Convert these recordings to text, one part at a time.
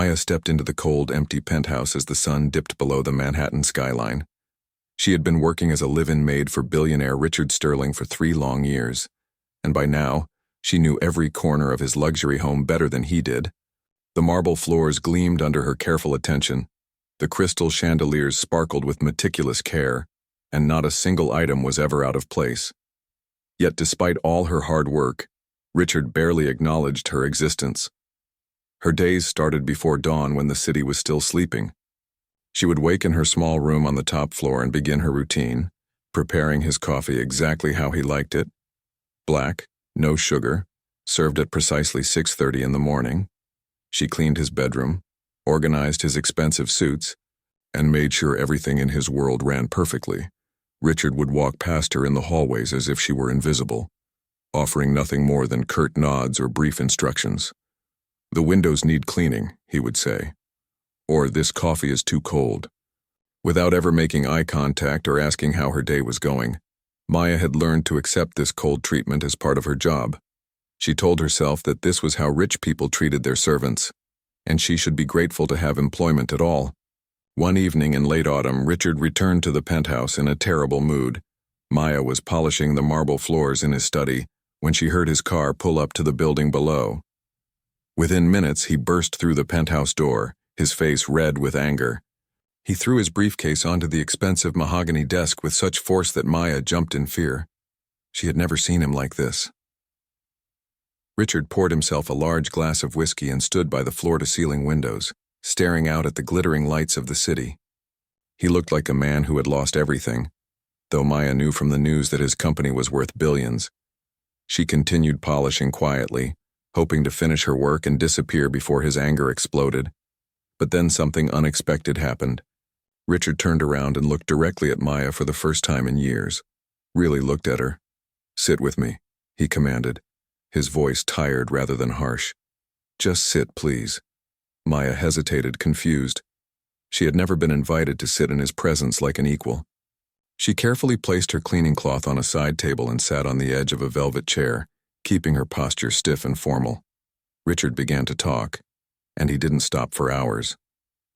Maya stepped into the cold, empty penthouse as the sun dipped below the Manhattan skyline. She had been working as a live-in maid for billionaire Richard Sterling for 3 long years, and by now, she knew every corner of his luxury home better than he did. The marble floors gleamed under her careful attention, the crystal chandeliers sparkled with meticulous care, and not a single item was ever out of place. Yet despite all her hard work, Richard barely acknowledged her existence. Her days started before dawn when the city was still sleeping. She would wake in her small room on the top floor and begin her routine, preparing his coffee exactly how he liked it. Black, no sugar, served at precisely 6:30 in the morning. She cleaned his bedroom, organized his expensive suits, and made sure everything in his world ran perfectly. Richard would walk past her in the hallways as if she were invisible, offering nothing more than curt nods or brief instructions. "The windows need cleaning," he would say, or "this coffee is too cold." Without ever making eye contact or asking how her day was going, Maya had learned to accept this cold treatment as part of her job. She told herself that this was how rich people treated their servants, and she should be grateful to have employment at all. One evening in late autumn, Richard returned to the penthouse in a terrible mood. Maya was polishing the marble floors in his study when she heard his car pull up to the building below. Within minutes, he burst through the penthouse door, his face red with anger. He threw his briefcase onto the expensive mahogany desk with such force that Maya jumped in fear. She had never seen him like this. Richard poured himself a large glass of whiskey and stood by the floor-to-ceiling windows, staring out at the glittering lights of the city. He looked like a man who had lost everything, though Maya knew from the news that his company was worth billions. She continued polishing quietly, hoping to finish her work and disappear before his anger exploded. But then something unexpected happened. Richard turned around and looked directly at Maya for the first time in years. Really looked at her. "Sit with me," he commanded, his voice tired rather than harsh. "Just sit, please." Maya hesitated, confused. She had never been invited to sit in his presence like an equal. She carefully placed her cleaning cloth on a side table and sat on the edge of a velvet chair, keeping her posture stiff and formal. Richard began to talk, and he didn't stop for hours.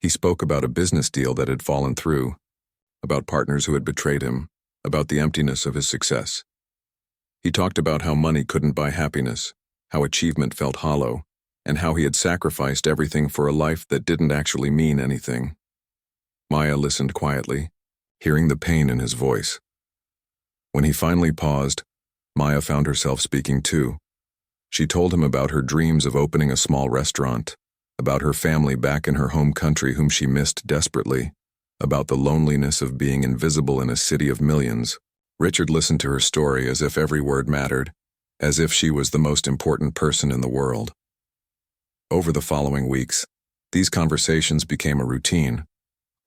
He spoke about a business deal that had fallen through, about partners who had betrayed him, about the emptiness of his success. He talked about how money couldn't buy happiness, how achievement felt hollow, and how he had sacrificed everything for a life that didn't actually mean anything. Maya listened quietly, hearing the pain in his voice. When he finally paused, Maya found herself speaking too. She told him about her dreams of opening a small restaurant, about her family back in her home country whom she missed desperately, about the loneliness of being invisible in a city of millions. Richard listened to her story as if every word mattered, as if she was the most important person in the world. Over the following weeks, these conversations became a routine.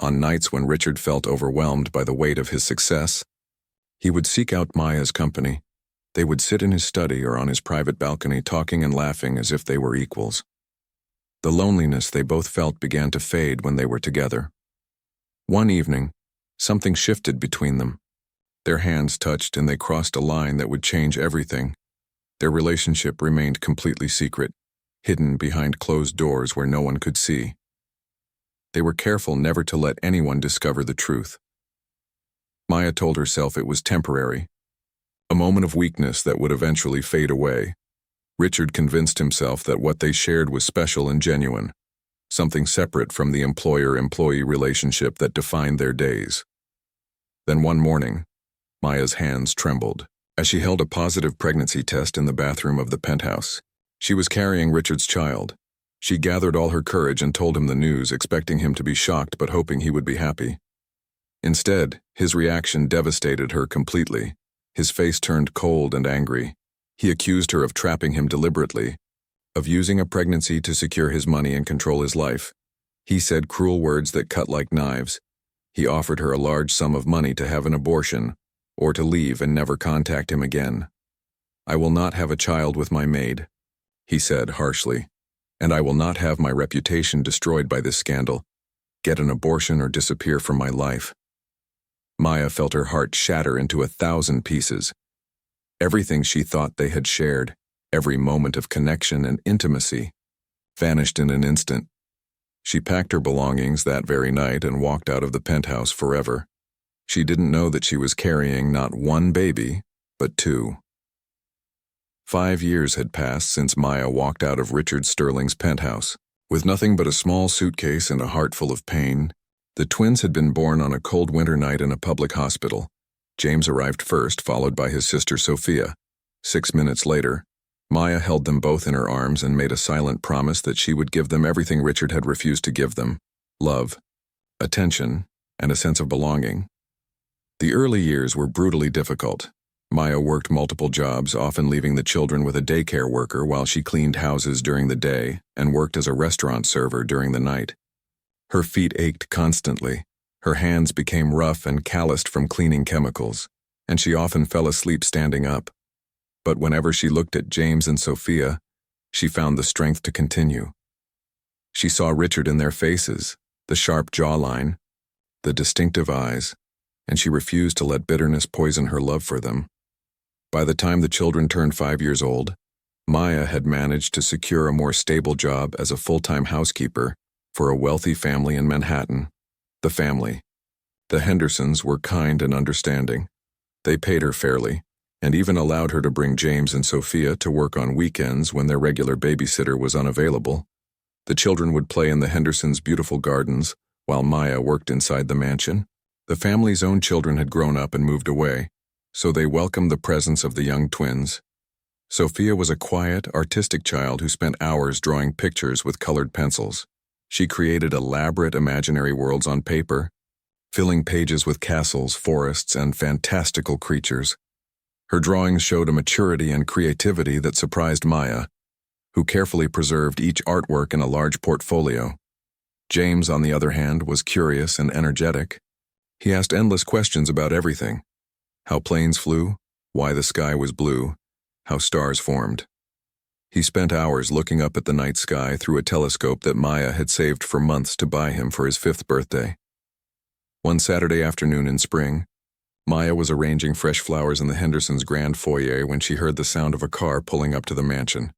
On nights when Richard felt overwhelmed by the weight of his success, he would seek out Maya's company. They would sit in his study or on his private balcony talking and laughing as if they were equals. The loneliness they both felt began to fade when they were together. One evening, something shifted between them. Their hands touched and they crossed a line that would change everything. Their relationship remained completely secret, hidden behind closed doors where no one could see. They were careful never to let anyone discover the truth. Maya told herself it was temporary, a moment of weakness that would eventually fade away. Richard convinced himself that what they shared was special and genuine, something separate from the employer-employee relationship that defined their days. Then one morning, Maya's hands trembled as she held a positive pregnancy test in the bathroom of the penthouse. She was carrying Richard's child. She gathered all her courage and told him the news, expecting him to be shocked but hoping he would be happy. Instead, his reaction devastated her completely. His face turned cold and angry. He accused her of trapping him deliberately, of using a pregnancy to secure his money and control his life. He said cruel words that cut like knives. He offered her a large sum of money to have an abortion, or to leave and never contact him again. "I will not have a child with my maid," he said harshly, "and I will not have my reputation destroyed by this scandal. Get an abortion or disappear from my life." Maya felt her heart shatter into 1,000 pieces. Everything she thought they had shared, every moment of connection and intimacy, vanished in an instant. She packed her belongings that very night and walked out of the penthouse forever. She didn't know that she was carrying not one baby, but two. 5 years had passed since Maya walked out of Richard Sterling's penthouse. With nothing but a small suitcase and a heart full of pain, the twins had been born on a cold winter night in a public hospital. James arrived first, followed by his sister Sophia. 6 minutes later, Maya held them both in her arms and made a silent promise that she would give them everything Richard had refused to give them: love, attention, and a sense of belonging. The early years were brutally difficult. Maya worked multiple jobs, often leaving the children with a daycare worker while she cleaned houses during the day and worked as a restaurant server during the night. Her feet ached constantly, her hands became rough and calloused from cleaning chemicals, and she often fell asleep standing up. But whenever she looked at James and Sophia, she found the strength to continue. She saw Richard in their faces, the sharp jawline, the distinctive eyes, and she refused to let bitterness poison her love for them. By the time the children turned 5 years old, Maya had managed to secure a more stable job as a full-time housekeeper for a wealthy family in Manhattan. The family, the Hendersons, were kind and understanding. They paid her fairly, and even allowed her to bring James and Sophia to work on weekends when their regular babysitter was unavailable. The children would play in the Hendersons' beautiful gardens, while Maya worked inside the mansion. The family's own children had grown up and moved away, so they welcomed the presence of the young twins. Sophia was a quiet, artistic child who spent hours drawing pictures with colored pencils. She created elaborate imaginary worlds on paper, filling pages with castles, forests, and fantastical creatures. Her drawings showed a maturity and creativity that surprised Maya, who carefully preserved each artwork in a large portfolio. James, on the other hand, was curious and energetic. He asked endless questions about everything: how planes flew, why the sky was blue, how stars formed. He spent hours looking up at the night sky through a telescope that Maya had saved for months to buy him for his 5th birthday. One Saturday afternoon in spring, Maya was arranging fresh flowers in the Hendersons' grand foyer when she heard the sound of a car pulling up to the mansion.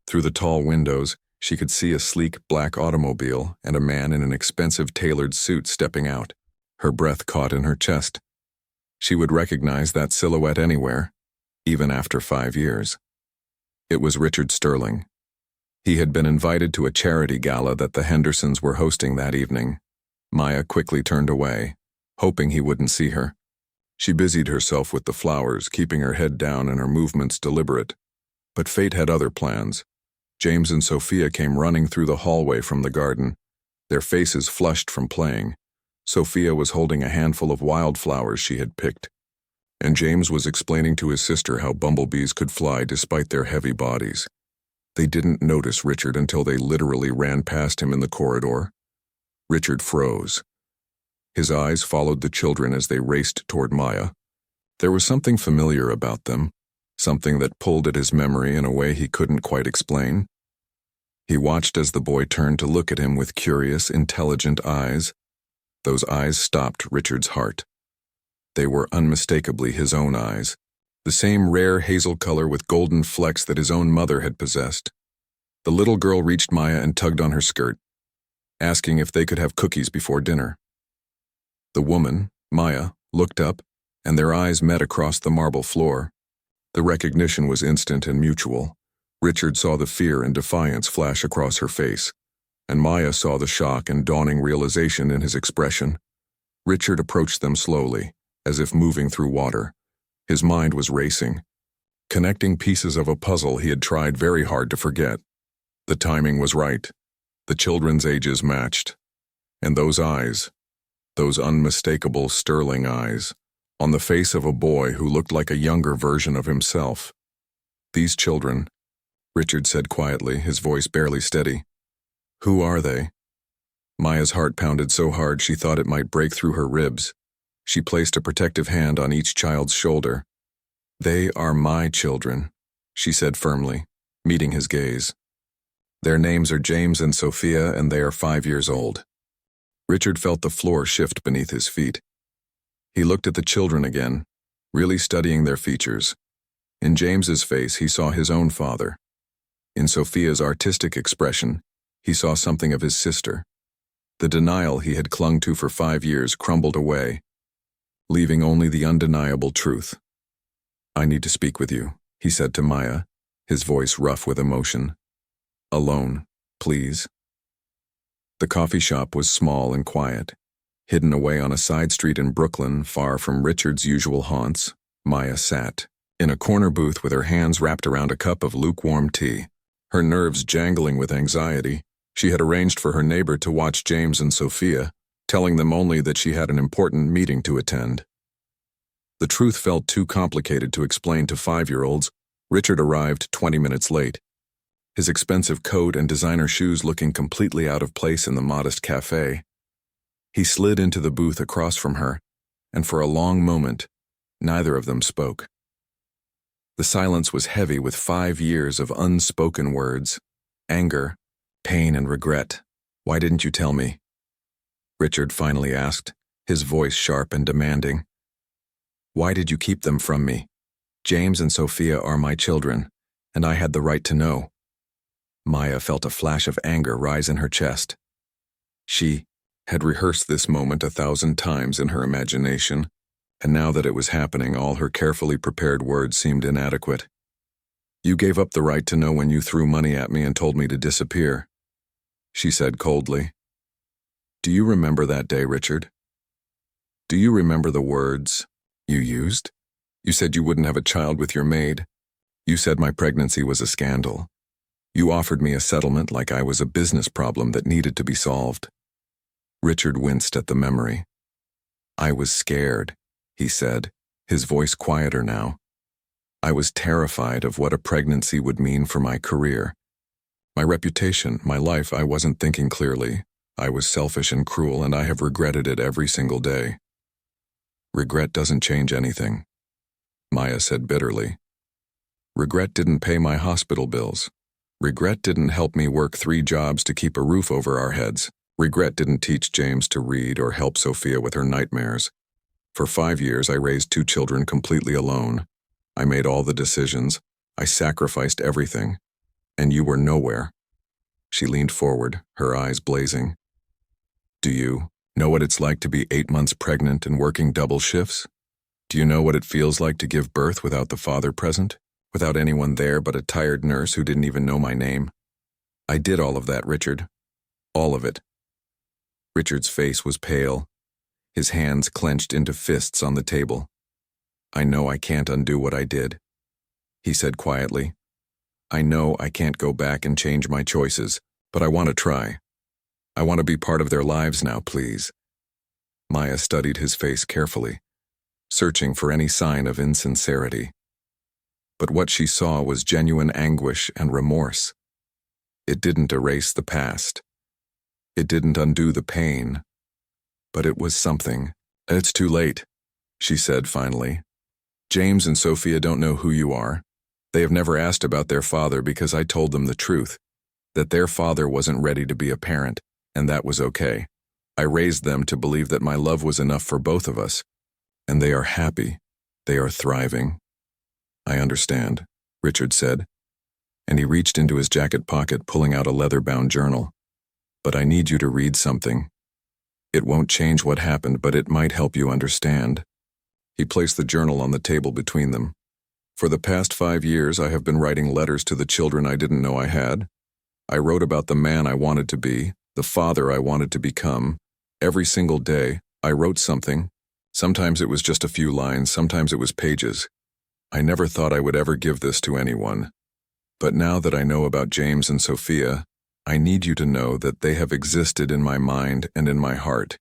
Through the tall windows, she could see a sleek black automobile and a man in an expensive tailored suit stepping out. Her breath caught in her chest. She would recognize that silhouette anywhere, even after 5 years. It was Richard Sterling. He had been invited to a charity gala that the Hendersons were hosting that evening. Maya quickly turned away, hoping he wouldn't see her. She busied herself with the flowers, keeping her head down and her movements deliberate. But fate had other plans. James and Sophia came running through the hallway from the garden, their faces flushed from playing. Sophia was holding a handful of wildflowers she had picked, and James was explaining to his sister how bumblebees could fly despite their heavy bodies. They didn't notice Richard until they literally ran past him in the corridor. Richard froze. His eyes followed the children as they raced toward Maya. There was something familiar about them, something that pulled at his memory in a way he couldn't quite explain. He watched as the boy turned to look at him with curious, intelligent eyes. Those eyes stopped Richard's heart. They were unmistakably his own eyes, the same rare hazel color with golden flecks that his own mother had possessed. The little girl reached Maya and tugged on her skirt, asking if they could have cookies before dinner. The woman, Maya, looked up, and their eyes met across the marble floor. The recognition was instant and mutual. Richard saw the fear and defiance flash across her face, and Maya saw the shock and dawning realization in his expression. Richard approached them slowly, as if moving through water. His mind was racing, connecting pieces of a puzzle he had tried very hard to forget. The timing was right. The children's ages matched. And those eyes, those unmistakable Sterling eyes, on the face of a boy who looked like a younger version of himself. These children, Richard said quietly, his voice barely steady. Who are they? Maya's heart pounded so hard she thought it might break through her ribs. She placed a protective hand on each child's shoulder. They are my children, she said firmly, meeting his gaze. Their names are James and Sophia, and they are 5 years old. Richard felt the floor shift beneath his feet. He looked at the children again, really studying their features. In James's face, he saw his own father. In Sophia's artistic expression, he saw something of his sister. The denial he had clung to for 5 years crumbled away, leaving only the undeniable truth. "I need to speak with you," he said to Maya, his voice rough with emotion. "Alone, please." The coffee shop was small and quiet. Hidden away on a side street in Brooklyn, far from Richard's usual haunts, Maya sat in a corner booth with her hands wrapped around a cup of lukewarm tea. Her nerves jangling with anxiety, she had arranged for her neighbor to watch James and Sophia, telling them only that she had an important meeting to attend. The truth felt too complicated to explain to 5-year-olds. Richard arrived 20 minutes late, his expensive coat and designer shoes looking completely out of place in the modest cafe. He slid into the booth across from her, and for a long moment, neither of them spoke. The silence was heavy with 5 years of unspoken words, anger, pain, and regret. "Why didn't you tell me?" Richard finally asked, his voice sharp and demanding. "Why did you keep them from me? James and Sophia are my children, and I had the right to know." Maya felt a flash of anger rise in her chest. She had rehearsed this moment 1,000 times in her imagination, and now that it was happening, all her carefully prepared words seemed inadequate. "You gave up the right to know when you threw money at me and told me to disappear," she said coldly. "Do you remember that day, Richard? Do you remember the words you used? You said you wouldn't have a child with your maid. You said my pregnancy was a scandal. You offered me a settlement like I was a business problem that needed to be solved." Richard winced at the memory. "I was scared," he said, his voice quieter now. "I was terrified of what a pregnancy would mean for my career. My reputation, my life. I wasn't thinking clearly. I was selfish and cruel, and I have regretted it every single day." "Regret doesn't change anything," Maya said bitterly. "Regret didn't pay my hospital bills. Regret didn't help me work 3 jobs to keep a roof over our heads. Regret didn't teach James to read or help Sophia with her nightmares. For 5 years, I raised 2 children completely alone. I made all the decisions. I sacrificed everything. And you were nowhere." She leaned forward, her eyes blazing. "Do you know what it's like to be 8 months pregnant and working double shifts? Do you know what it feels like to give birth without the father present? Without anyone there but a tired nurse who didn't even know my name? I did all of that, Richard. All of it." Richard's face was pale, his hands clenched into fists on the table. "I know I can't undo what I did," he said quietly. "I know I can't go back and change my choices, but I want to try. I want to be part of their lives now, please." Maya studied his face carefully, searching for any sign of insincerity. But what she saw was genuine anguish and remorse. It didn't erase the past. It didn't undo the pain. But it was something. "It's too late," she said finally. "James and Sophia don't know who you are. They have never asked about their father because I told them the truth, that their father wasn't ready to be a parent, and that was okay. I raised them to believe that my love was enough for both of us, and they are happy. They are thriving." "I understand," Richard said, and he reached into his jacket pocket, pulling out a leather-bound journal. "But I need you to read something. It won't change what happened, but it might help you understand." He placed the journal on the table between them. "For the past 5 years, I have been writing letters to the children I didn't know I had. I wrote about the man I wanted to be, the father I wanted to become. Every single day, I wrote something. Sometimes it was just a few lines, sometimes it was pages. I never thought I would ever give this to anyone. But now that I know about James and Sophia, I need you to know that they have existed in my mind and in my heart,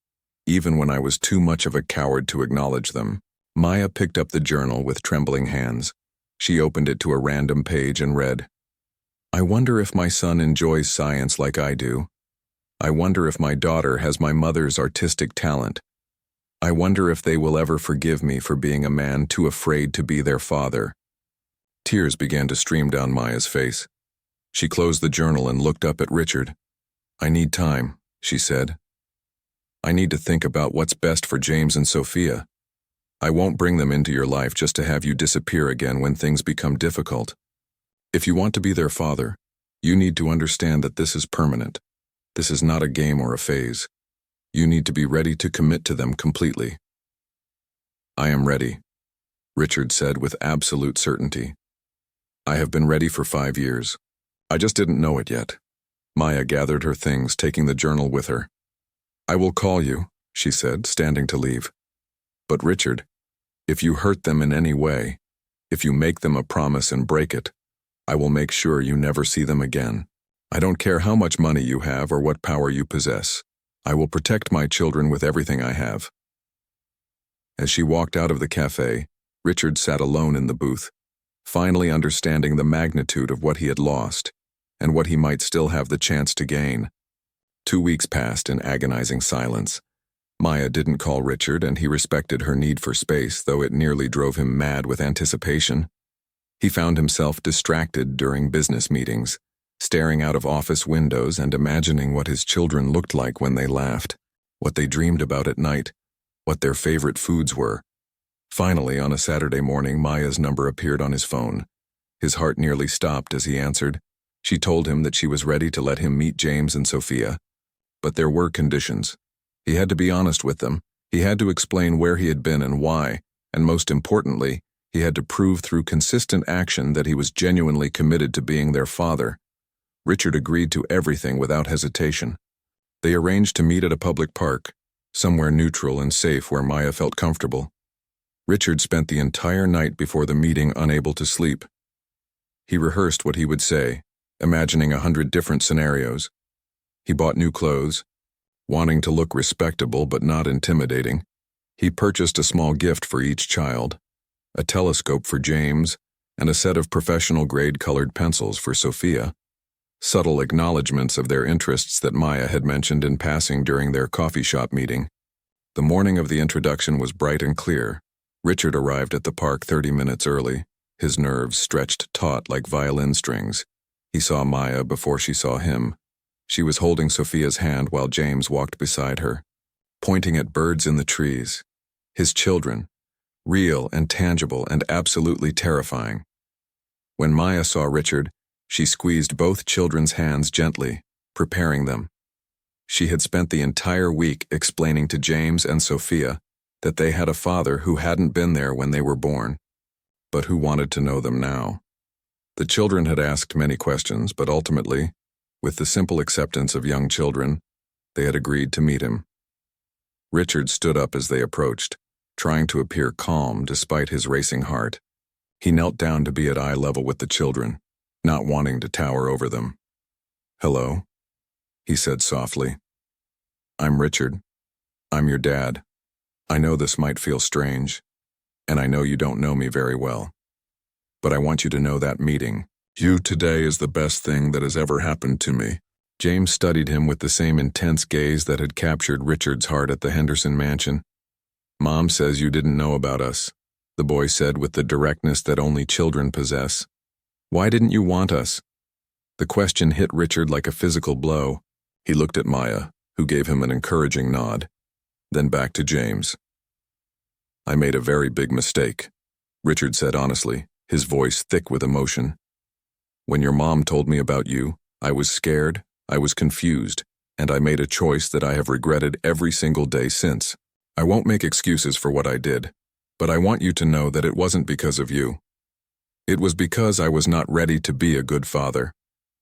even when I was too much of a coward to acknowledge them." Maya picked up the journal with trembling hands. She opened it to a random page and read, "I wonder if my son enjoys science like I do. I wonder if my daughter has my mother's artistic talent. I wonder if they will ever forgive me for being a man too afraid to be their father." Tears began to stream down Maya's face. She closed the journal and looked up at Richard. "I need time," she said. "I need to think about what's best for James and Sophia. I won't bring them into your life just to have you disappear again when things become difficult. If you want to be their father, you need to understand that this is permanent. This is not a game or a phase. You need to be ready to commit to them completely. I am ready, Richard said with absolute certainty. I have been ready for 5 years. I just didn't know it yet. Maya gathered her things, taking the journal with her. I will call you, she said, standing to leave. But Richard, if you hurt them in any way, if you make them a promise and break it, I will make sure you never see them again. I don't care how much money you have or what power you possess. I will protect my children with everything I have. As she walked out of the cafe, Richard sat alone in the booth, finally understanding the magnitude of what he had lost and what he might still have the chance to gain. 2 weeks passed in agonizing silence. Maya didn't call Richard, and he respected her need for space, though it nearly drove him mad with anticipation. He found himself distracted during business meetings, staring out of office windows and imagining what his children looked like when they laughed, what they dreamed about at night, what their favorite foods were. Finally, on a Saturday morning, Maya's number appeared on his phone. His heart nearly stopped as he answered. She told him that she was ready to let him meet James and Sophia. But there were conditions. He had to be honest with them. He had to explain where he had been and why, and most importantly, he had to prove through consistent action that he was genuinely committed to being their father. Richard agreed to everything without hesitation. They arranged to meet at a public park, somewhere neutral and safe where Maya felt comfortable. Richard spent the entire night before the meeting unable to sleep. He rehearsed what he would say, imagining 100 different scenarios. He bought new clothes, wanting to look respectable but not intimidating. He purchased a small gift for each child, a telescope for James, and a set of professional-grade colored pencils for Sophia. Subtle acknowledgments of their interests that Maya had mentioned in passing during their coffee shop meeting. The morning of the introduction was bright and clear. Richard arrived at the park 30 minutes early, his nerves stretched taut like violin strings. He saw Maya before she saw him. She was holding Sophia's hand while James walked beside her, pointing at birds in the trees. His children, real and tangible and absolutely terrifying. When Maya saw Richard, she squeezed both children's hands gently, preparing them. She had spent the entire week explaining to James and Sophia that they had a father who hadn't been there when they were born, but who wanted to know them now. The children had asked many questions, but ultimately, with the simple acceptance of young children, they had agreed to meet him. Richard stood up as they approached, trying to appear calm despite his racing heart. He knelt down to be at eye level with the children, not wanting to tower over them. "Hello," he said softly. "I'm Richard. I'm your dad. I know this might feel strange, and I know you don't know me very well. But I want you to know that meeting you today is the best thing that has ever happened to me." James studied him with the same intense gaze that had captured Richard's heart at the Henderson mansion. "Mom says you didn't know about us," the boy said with the directness that only children possess. "Why didn't you want us?" The question hit Richard like a physical blow. He looked at Maya, who gave him an encouraging nod, then back to James. "I made a very big mistake," Richard said honestly, his voice thick with emotion. "When your mom told me about you, I was scared, I was confused, and I made a choice that I have regretted every single day since. I won't make excuses for what I did, but I want you to know that it wasn't because of you. It was because I was not ready to be a good father,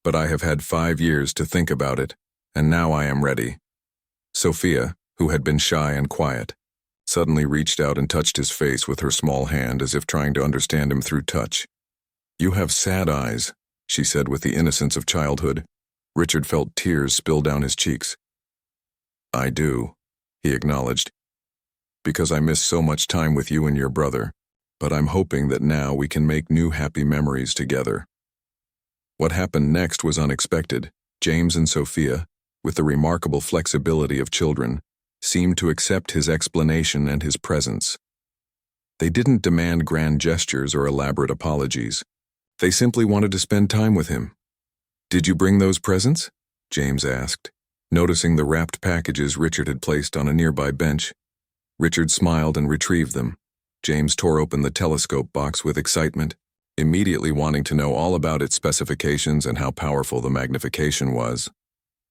but I have had 5 years to think about it, and now I am ready." Sophia, who had been shy and quiet, suddenly reached out and touched his face with her small hand as if trying to understand him through touch. "You have sad eyes," she said with the innocence of childhood. Richard felt tears spill down his cheeks. "I do," he acknowledged, "because I miss so much time with you and your brother, but I'm hoping that now we can make new happy memories together." What happened next was unexpected. James and Sophia, with the remarkable flexibility of children, seemed to accept his explanation and his presence. They didn't demand grand gestures or elaborate apologies. They simply wanted to spend time with him. "Did you bring those presents?" James asked, noticing the wrapped packages Richard had placed on a nearby bench. Richard smiled and retrieved them. James tore open the telescope box with excitement, immediately wanting to know all about its specifications and how powerful the magnification was.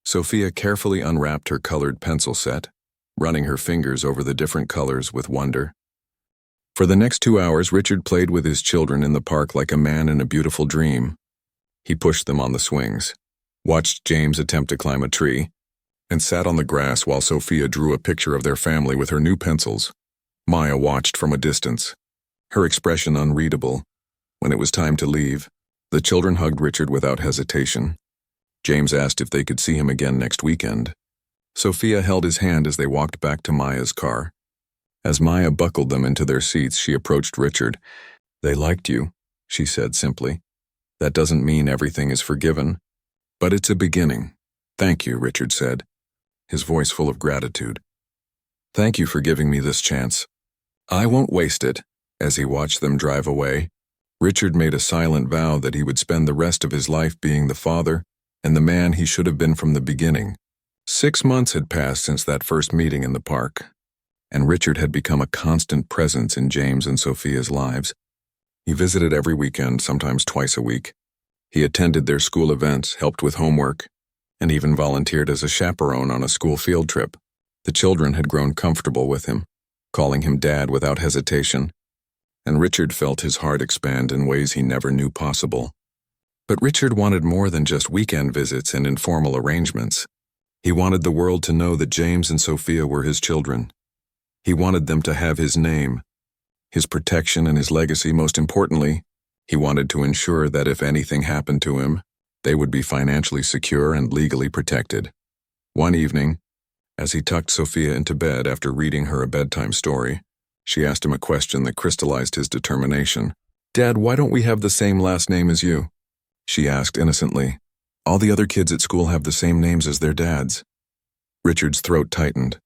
Sophia carefully unwrapped her colored pencil set, running her fingers over the different colors with wonder. For the next 2 hours, Richard played with his children in the park like a man in a beautiful dream. He pushed them on the swings, watched James attempt to climb a tree, and sat on the grass while Sophia drew a picture of their family with her new pencils. Maya watched from a distance, her expression unreadable. When it was time to leave, the children hugged Richard without hesitation. James asked if they could see him again next weekend. Sophia held his hand as they walked back to Maya's car. As Maya buckled them into their seats, she approached Richard. "They liked you," she said simply. "That doesn't mean everything is forgiven, but it's a beginning." "Thank you," Richard said, his voice full of gratitude. "Thank you for giving me this chance. I won't waste it." As he watched them drive away, Richard made a silent vow that he would spend the rest of his life being the father and the man he should have been from the beginning. 6 months had passed since that first meeting in the park, and Richard had become a constant presence in James and Sophia's lives. He visited every weekend, sometimes twice a week. He attended their school events, helped with homework, and even volunteered as a chaperone on a school field trip. The children had grown comfortable with him, calling him Dad without hesitation, and Richard felt his heart expand in ways he never knew possible. But Richard wanted more than just weekend visits and informal arrangements. He wanted the world to know that James and Sophia were his children. He wanted them to have his name, his protection, and his legacy. Most importantly, he wanted to ensure that if anything happened to him, they would be financially secure and legally protected. One evening, as he tucked Sophia into bed after reading her a bedtime story, she asked him a question that crystallized his determination. "Dad, why don't we have the same last name as you?" she asked innocently. "All the other kids at school have the same names as their dads." Richard's throat tightened.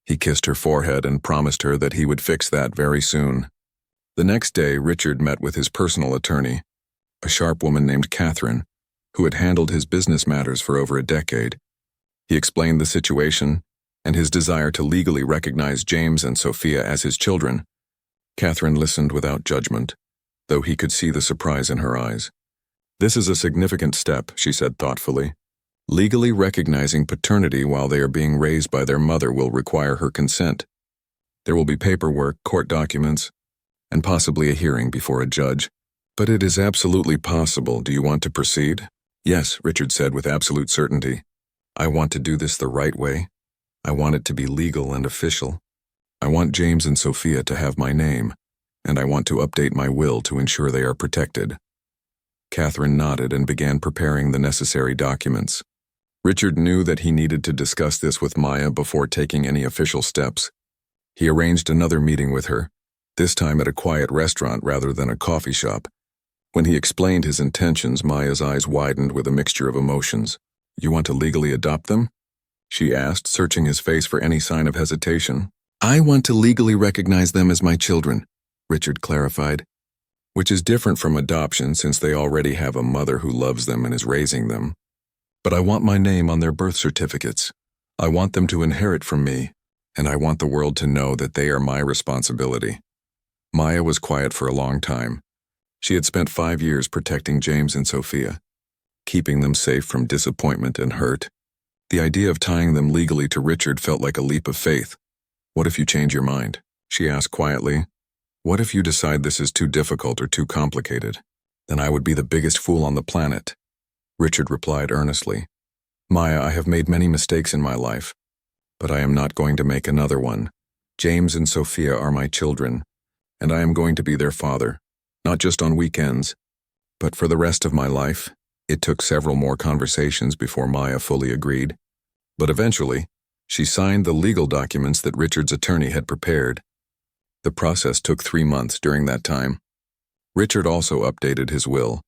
He kissed her forehead and promised her that he would fix that very soon. The next day, Richard met with his personal attorney, a sharp woman named Catherine, who had handled his business matters for over a decade. He explained the situation and his desire to legally recognize James and Sophia as his children. Catherine listened without judgment, though he could see the surprise in her eyes. "This is a significant step," she said thoughtfully. "Legally recognizing paternity while they are being raised by their mother will require her consent. There will be paperwork, court documents, and possibly a hearing before a judge. But it is absolutely possible. Do you want to proceed?" "Yes," Richard said with absolute certainty. "I want to do this the right way. I want it to be legal and official. I want James and Sophia to have my name, and I want to update my will to ensure they are protected." Catherine nodded and began preparing the necessary documents. Richard knew that he needed to discuss this with Maya before taking any official steps. He arranged another meeting with her, this time at a quiet restaurant rather than a coffee shop. When he explained his intentions, Maya's eyes widened with a mixture of emotions. "You want to legally adopt them?" she asked, searching his face for any sign of hesitation. "I want to legally recognize them as my children," Richard clarified, "which is different from adoption since they already have a mother who loves them and is raising them. But I want my name on their birth certificates. I want them to inherit from me, and I want the world to know that they are my responsibility." Maya was quiet for a long time. She had spent 5 years protecting James and Sophia, keeping them safe from disappointment and hurt. The idea of tying them legally to Richard felt like a leap of faith. "What if you change your mind?" she asked quietly. "What if you decide this is too difficult or too complicated? Then I would be the biggest fool on the planet." Richard replied earnestly. "Maya, I have made many mistakes in my life, but I am not going to make another one. James and Sophia are my children, and I am going to be their father, not just on weekends, but for the rest of my life." It took several more conversations before Maya fully agreed, but eventually, she signed the legal documents that Richard's attorney had prepared. The process took 3 months during that time. Richard also updated his will,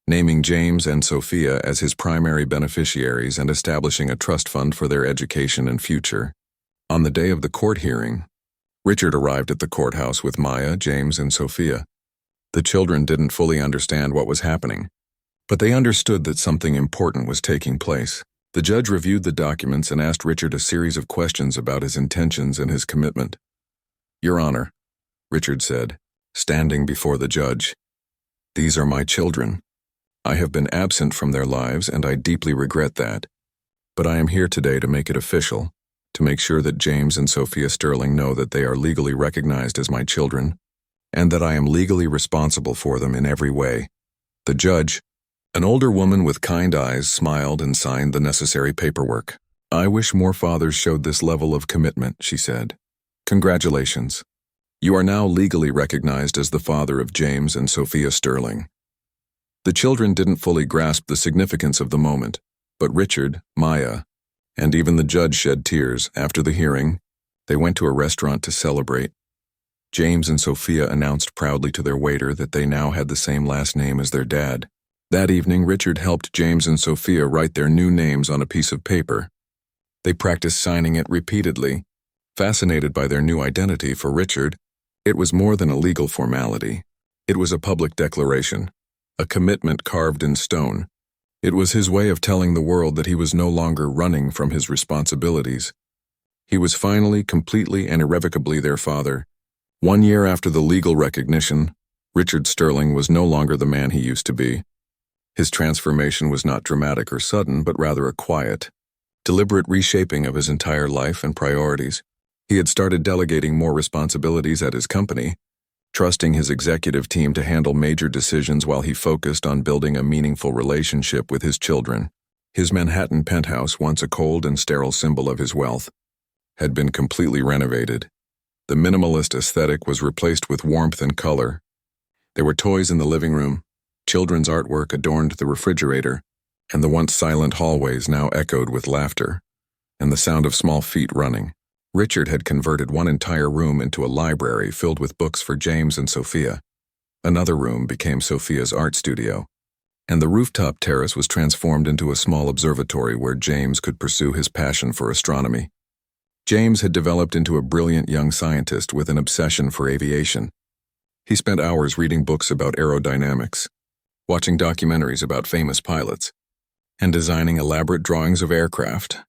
naming James and Sophia as his primary beneficiaries and establishing a trust fund for their education and future. On the day of the court hearing, Richard arrived at the courthouse with Maya, James, and Sophia. The children didn't fully understand what was happening, but they understood that something important was taking place. The judge reviewed the documents and asked Richard a series of questions about his intentions and his commitment. "Your Honor," Richard said, standing before the judge, "these are my children. I have been absent from their lives, and I deeply regret that. But I am here today to make it official, to make sure that James and Sophia Sterling know that they are legally recognized as my children, and that I am legally responsible for them in every way. The judge, an older woman with kind eyes, smiled and signed the necessary paperwork. I wish more fathers showed this level of commitment, she said. Congratulations. You are now legally recognized as the father of James and Sophia Sterling. The children didn't fully grasp the significance of the moment, but Richard, Maya, and even the judge shed tears. After the hearing, they went to a restaurant to celebrate. James and Sophia announced proudly to their waiter that they now had the same last name as their dad. That evening, Richard helped James and Sophia write their new names on a piece of paper. They practiced signing it repeatedly. Fascinated by their new identity, for Richard, it was more than a legal formality. It was a public declaration, a commitment carved in stone. It was his way of telling the world that he was no longer running from his responsibilities. He was finally, completely, and irrevocably their father. 1 year after the legal recognition, Richard Sterling was no longer the man he used to be. His transformation was not dramatic or sudden, but rather a quiet, deliberate reshaping of his entire life and priorities. He had started delegating more responsibilities at his company, trusting his executive team to handle major decisions while he focused on building a meaningful relationship with his children. His Manhattan penthouse, once a cold and sterile symbol of his wealth, had been completely renovated. The minimalist aesthetic was replaced with warmth and color. There were toys in the living room, children's artwork adorned the refrigerator, and the once silent hallways now echoed with laughter and the sound of small feet running. Richard had converted one entire room into a library filled with books for James and Sophia. Another room became Sophia's art studio, and the rooftop terrace was transformed into a small observatory where James could pursue his passion for astronomy. James had developed into a brilliant young scientist with an obsession for aviation. He spent hours reading books about aerodynamics, watching documentaries about famous pilots, and designing elaborate drawings of aircraft.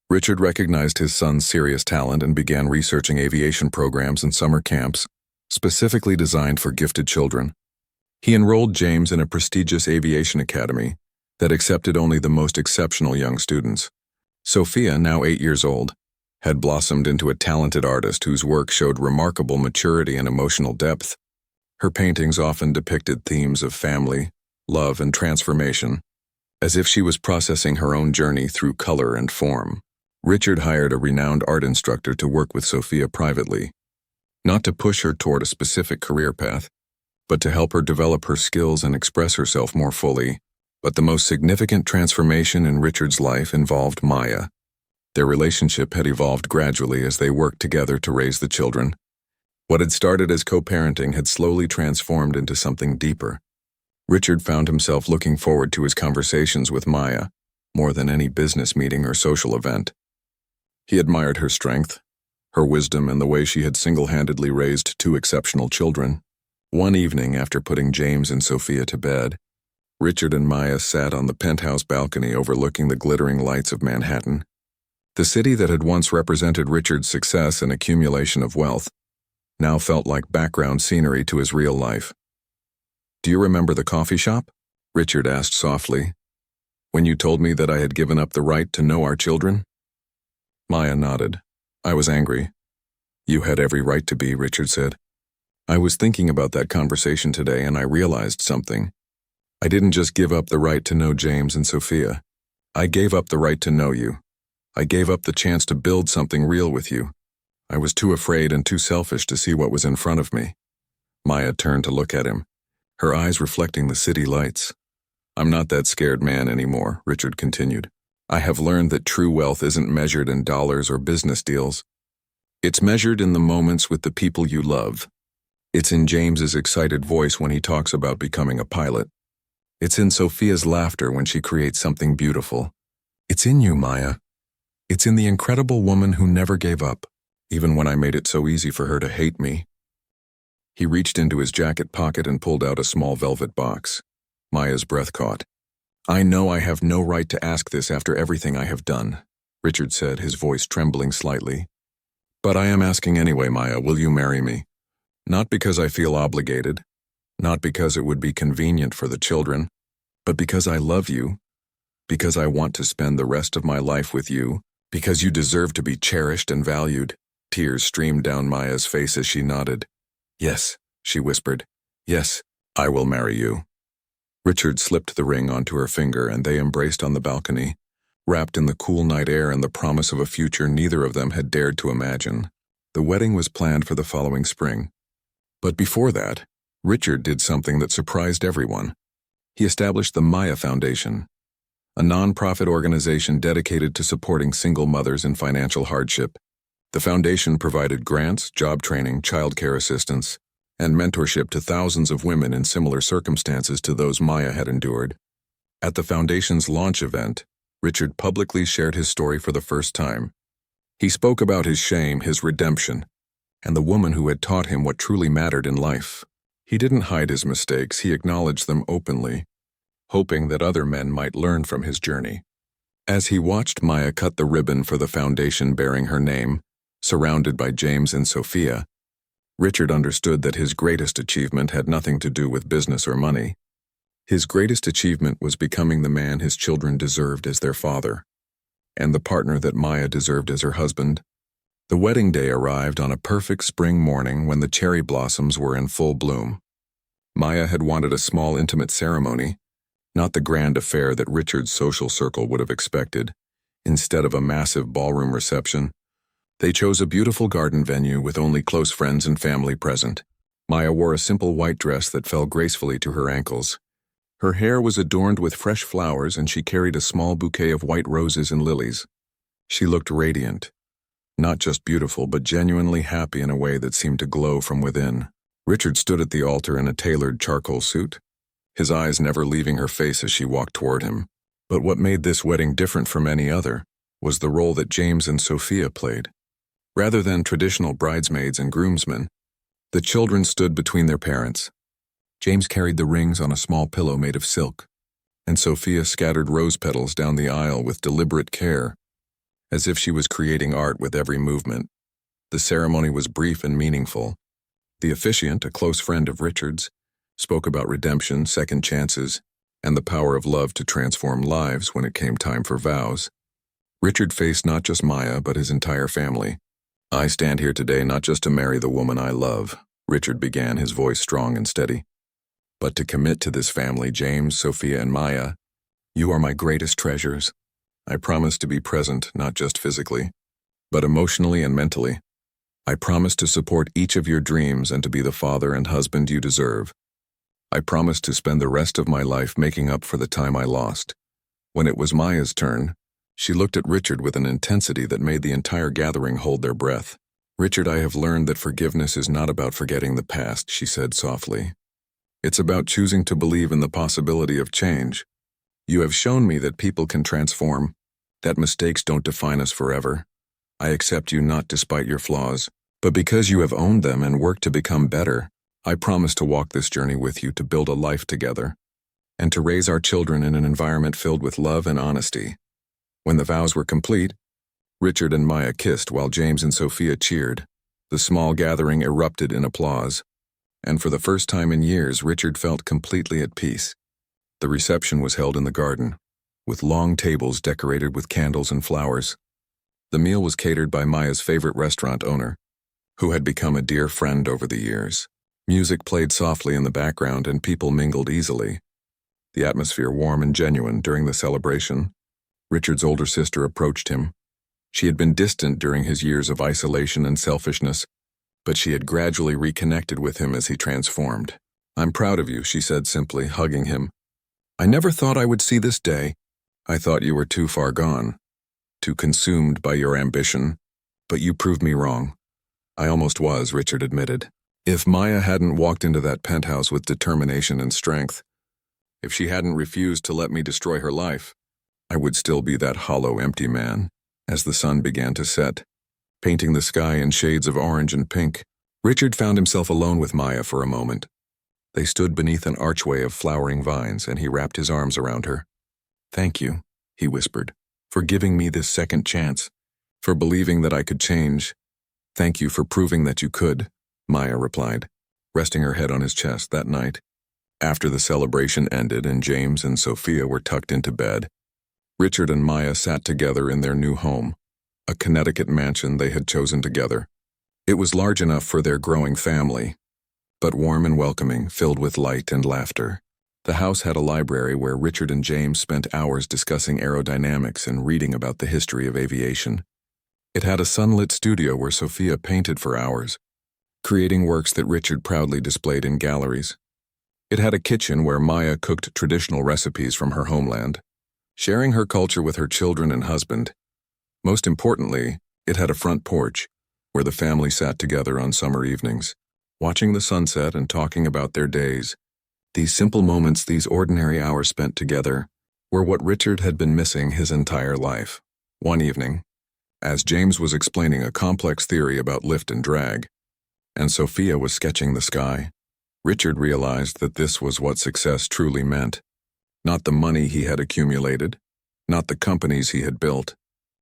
Richard recognized his son's serious talent and began researching aviation programs and summer camps, specifically designed for gifted children. He enrolled James in a prestigious aviation academy that accepted only the most exceptional young students. Sophia, now 8 years old, had blossomed into a talented artist whose work showed remarkable maturity and emotional depth. Her paintings often depicted themes of family, love, and transformation, as if she was processing her own journey through color and form. Richard hired a renowned art instructor to work with Sophia privately, not to push her toward a specific career path, but to help her develop her skills and express herself more fully. But the most significant transformation in Richard's life involved Maya. Their relationship had evolved gradually as they worked together to raise the children. What had started as co-parenting had slowly transformed into something deeper. Richard found himself looking forward to his conversations with Maya more than any business meeting or social event. He admired her strength, her wisdom, and the way she had single-handedly raised 2 exceptional children. One evening, after putting James and Sophia to bed, Richard and Maya sat on the penthouse balcony overlooking the glittering lights of Manhattan. The city that had once represented Richard's success and accumulation of wealth now felt like background scenery to his real life. "Do you remember the coffee shop?" Richard asked softly. "When you told me that I had given up the right to know our children?" Maya nodded. "I was angry." "You had every right to be," Richard said. "I was thinking about that conversation today and I realized something. I didn't just give up the right to know James and Sophia. I gave up the right to know you. I gave up the chance to build something real with you. I was too afraid and too selfish to see what was in front of me." Maya turned to look at him, her eyes reflecting the city lights. "I'm not that scared man anymore," Richard continued. "I have learned that true wealth isn't measured in dollars or business deals. It's measured in the moments with the people you love. It's in James's excited voice when he talks about becoming a pilot. It's in Sophia's laughter when she creates something beautiful. It's in you, Maya. It's in the incredible woman who never gave up, even when I made it so easy for her to hate me." He reached into his jacket pocket and pulled out a small velvet box. Maya's breath caught. "I know I have no right to ask this after everything I have done," Richard said, his voice trembling slightly. "But I am asking anyway, Maya, will you marry me? Not because I feel obligated, not because it would be convenient for the children, but because I love you, because I want to spend the rest of my life with you, Because you deserve to be cherished and valued. Tears streamed down Maya's face as she nodded. Yes, she whispered. Yes, I will marry you. Richard slipped the ring onto her finger and they embraced on the balcony, wrapped in the cool night air and the promise of a future neither of them had dared to imagine. The wedding was planned for the following spring. But before that, Richard did something that surprised everyone. He established the Maya Foundation, a non-profit organization dedicated to supporting single mothers in financial hardship. The foundation provided grants, job training, childcare assistance, and mentorship to thousands of women in similar circumstances to those Maya had endured. At the foundation's launch event, Richard publicly shared his story for the first time. He spoke about his shame, his redemption, and the woman who had taught him what truly mattered in life. He didn't hide his mistakes, he acknowledged them openly, hoping that other men might learn from his journey. As he watched Maya cut the ribbon for the foundation bearing her name, surrounded by James and Sophia, Richard understood that his greatest achievement had nothing to do with business or money. His greatest achievement was becoming the man his children deserved as their father, and the partner that Maya deserved as her husband. The wedding day arrived on a perfect spring morning when the cherry blossoms were in full bloom. Maya had wanted a small intimate ceremony, not the grand affair that Richard's social circle would have expected. Instead of a massive ballroom reception, they chose a beautiful garden venue with only close friends and family present. Maya wore a simple white dress that fell gracefully to her ankles. Her hair was adorned with fresh flowers and she carried a small bouquet of white roses and lilies. She looked radiant, not just beautiful but genuinely happy in a way that seemed to glow from within. Richard stood at the altar in a tailored charcoal suit, his eyes never leaving her face as she walked toward him. But what made this wedding different from any other was the role that James and Sophia played. Rather than traditional bridesmaids and groomsmen, the children stood between their parents. James carried the rings on a small pillow made of silk, and Sophia scattered rose petals down the aisle with deliberate care, as if she was creating art with every movement. The ceremony was brief and meaningful. The officiant, a close friend of Richard's, spoke about redemption, second chances, and the power of love to transform lives when it came time for vows. Richard faced not just Maya but his entire family. I stand here today not just to marry the woman I love, Richard began, his voice strong and steady, but to commit to this family, James, Sophia, and Maya. You are my greatest treasures. I promise to be present, not just physically, but emotionally and mentally. I promise to support each of your dreams and to be the father and husband you deserve. I promise to spend the rest of my life making up for the time I lost. When it was Maya's turn, she looked at Richard with an intensity that made the entire gathering hold their breath. Richard, I have learned that forgiveness is not about forgetting the past, she said softly. It's about choosing to believe in the possibility of change. You have shown me that people can transform, that mistakes don't define us forever. I accept you not despite your flaws, but because you have owned them and worked to become better. I promise to walk this journey with you to build a life together, and to raise our children in an environment filled with love and honesty. When the vows were complete, Richard and Maya kissed while James and Sophia cheered. The small gathering erupted in applause, and for the first time in years, Richard felt completely at peace. The reception was held in the garden, with long tables decorated with candles and flowers. The meal was catered by Maya's favorite restaurant owner, who had become a dear friend over the years. Music played softly in the background and people mingled easily, the atmosphere warm and genuine. During the celebration, Richard's older sister approached him. She had been distant during his years of isolation and selfishness, but she had gradually reconnected with him as he transformed. I'm proud of you, she said simply, hugging him. I never thought I would see this day. I thought you were too far gone, too consumed by your ambition, but you proved me wrong. I almost was, Richard admitted. If Maya hadn't walked into that penthouse with determination and strength, if she hadn't refused to let me destroy her life, I would still be that hollow, empty man. As the sun began to set, painting the sky in shades of orange and pink, Richard found himself alone with Maya for a moment. They stood beneath an archway of flowering vines, and he wrapped his arms around her. Thank you, he whispered, for giving me this second chance, for believing that I could change. Thank you for proving that you could, Maya replied, resting her head on his chest. That night, after the celebration ended and James and Sophia were tucked into bed, Richard and Maya sat together in their new home. a Connecticut mansion they had chosen together. It was large enough for their growing family, but warm and welcoming, filled with light and laughter. The house had a library where Richard and James spent hours discussing aerodynamics and reading about the history of aviation. It had a sunlit studio where Sophia painted for hours, creating works that Richard proudly displayed in galleries. It had a kitchen where Maya cooked traditional recipes from her homeland, sharing her culture with her children and husband. Most importantly, it had a front porch where the family sat together on summer evenings, watching the sunset and talking about their days. These simple moments, these ordinary hours spent together, were what Richard had been missing his entire life. One evening, as James was explaining a complex theory about lift and drag, and Sophia was sketching the sky, Richard realized that this was what success truly meant. Not the money he had accumulated, not the companies he had built,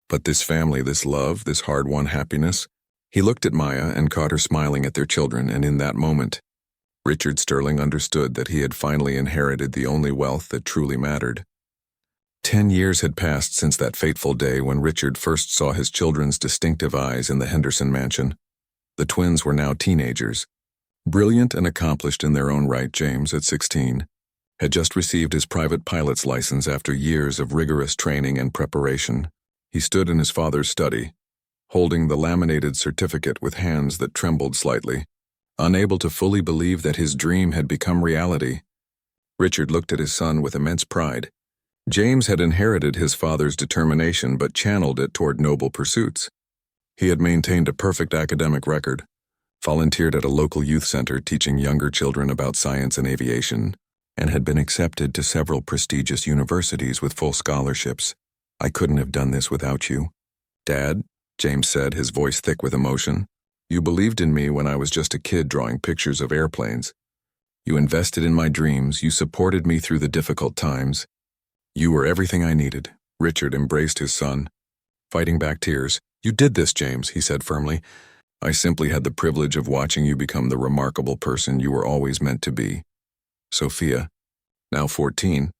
but this family, this love, this hard-won happiness. He looked at Maya and caught her smiling at their children, and in that moment, Richard Sterling understood that he had finally inherited the only wealth that truly mattered. 10 years had passed since that fateful day when Richard first saw his children's distinctive eyes in the Henderson mansion. The twins were now teenagers. Brilliant and accomplished in their own right, James, at 16, had just received his private pilot's license after years of rigorous training and preparation. He stood in his father's study, holding the laminated certificate with hands that trembled slightly, unable to fully believe that his dream had become reality. Richard looked at his son with immense pride. James had inherited his father's determination but channeled it toward noble pursuits. He had maintained a perfect academic record, volunteered at a local youth center teaching younger children about science and aviation, and had been accepted to several prestigious universities with full scholarships. "I couldn't have done this without you, Dad," James said, his voice thick with emotion. "You believed in me when I was just a kid drawing pictures of airplanes. You invested in my dreams, you supported me through the difficult times. You were everything I needed." Richard embraced his son, fighting back tears. "You did this, James," he said firmly. "I simply had the privilege of watching you become the remarkable person you were always meant to be." Sophia, now 14,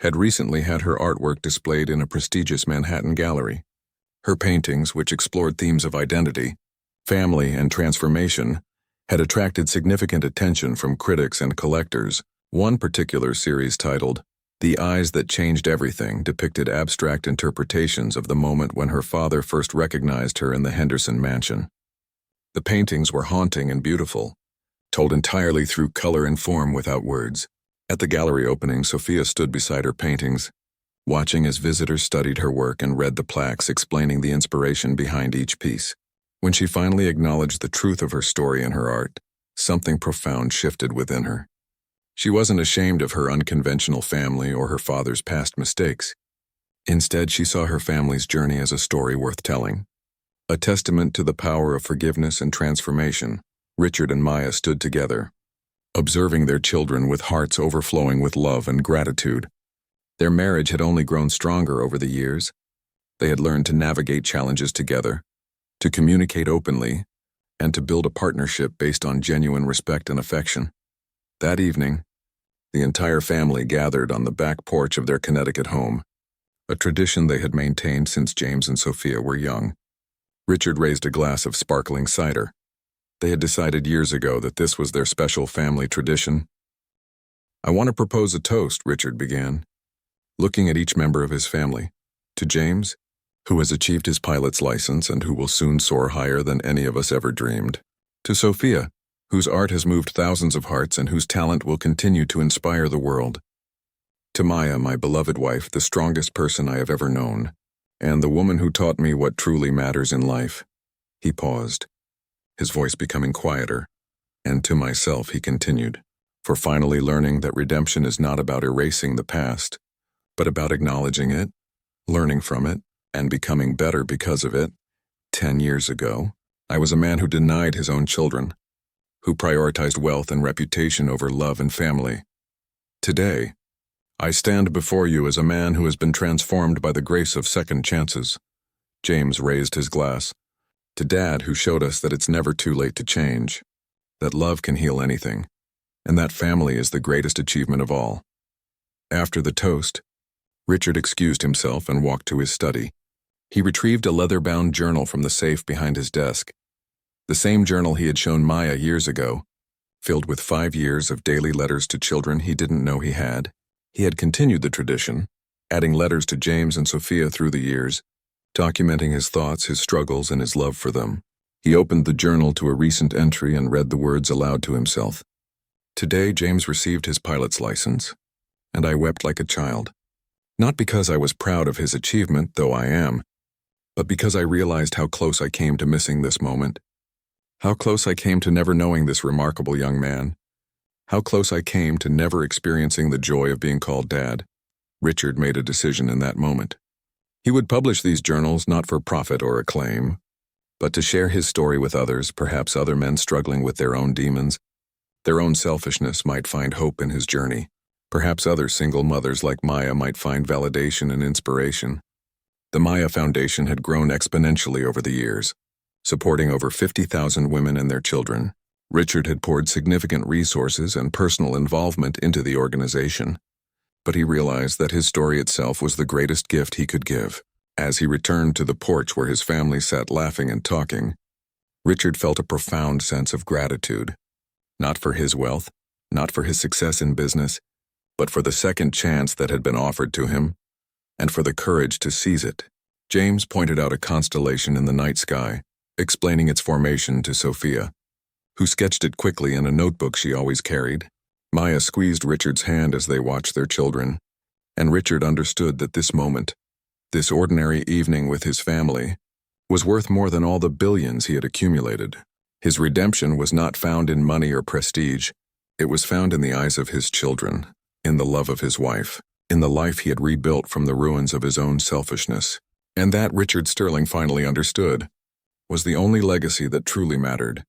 had recently had her artwork displayed in a prestigious Manhattan gallery. Her paintings, which explored themes of identity, family, and transformation, had attracted significant attention from critics and collectors. One particular series titled "The Eyes That Changed Everything" depicted abstract interpretations of the moment when her father first recognized her in the Henderson mansion. The paintings were haunting and beautiful, told entirely through color and form without words. At the gallery opening, Sophia stood beside her paintings, watching as visitors studied her work and read the plaques explaining the inspiration behind each piece. When she finally acknowledged the truth of her story and her art, something profound shifted within her. She wasn't ashamed of her unconventional family or her father's past mistakes. Instead, she saw her family's journey as a story worth telling. A testament to the power of forgiveness and transformation, Richard and Maya stood together, observing their children with hearts overflowing with love and gratitude. Their marriage had only grown stronger over the years. They had learned to navigate challenges together, to communicate openly, and to build a partnership based on genuine respect and affection. That evening, the entire family gathered on the back porch of their Connecticut home, a tradition they had maintained since James and Sophia were young. Richard raised a glass of sparkling cider. They had decided years ago that this was their special family tradition. "I want to propose a toast," Richard began, looking at each member of his family. "To James, who has achieved his pilot's license and who will soon soar higher than any of us ever dreamed. To Sophia, whose art has moved thousands of hearts and whose talent will continue to inspire the world. To Maya, my beloved wife, the strongest person I have ever known, and the woman who taught me what truly matters in life." He paused, his voice becoming quieter, and to myself he continued, "for finally learning that redemption is not about erasing the past, but about acknowledging it, learning from it, and becoming better because of it. 10 years ago, I was a man who denied his own children, who prioritized wealth and reputation over love and family. Today, I stand before you as a man who has been transformed by the grace of second chances." James raised his glass. "To Dad, who showed us that it's never too late to change, that love can heal anything, and that family is the greatest achievement of all." After the toast, Richard excused himself and walked to his study. He retrieved a leather-bound journal from the safe behind his desk. The same journal he had shown Maya years ago, filled with 5 years of daily letters to children he didn't know he had. He had continued the tradition, adding letters to James and Sophia through the years, documenting his thoughts, his struggles, and his love for them. He opened the journal to a recent entry and read the words aloud to himself. Today, James received his pilot's license, and I wept like a child. Not because I was proud of his achievement, though I am, but because I realized how close I came to missing this moment. How close I came to never knowing this remarkable young man. How close I came to never experiencing the joy of being called Dad. Richard made a decision in that moment. He would publish these journals not for profit or acclaim, but to share his story with others, perhaps other men struggling with their own demons. Their own selfishness might find hope in his journey. Perhaps other single mothers like Maya might find validation and inspiration. The Maya Foundation had grown exponentially over the years, supporting over 50,000 women and their children. Richard had poured significant resources and personal involvement into the organization, but he realized that his story itself was the greatest gift he could give. As he returned to the porch where his family sat laughing and talking, Richard felt a profound sense of gratitude, not for his wealth, not for his success in business, but for the second chance that had been offered to him, and for the courage to seize it. James pointed out a constellation in the night sky, explaining its formation to Sophia, who sketched it quickly in a notebook she always carried. Maya squeezed Richard's hand as they watched their children, and Richard understood that this moment, this ordinary evening with his family, was worth more than all the billions he had accumulated. His redemption was not found in money or prestige. It was found in the eyes of his children, in the love of his wife, in the life he had rebuilt from the ruins of his own selfishness. And that, Richard Sterling finally understood, was the only legacy that truly mattered.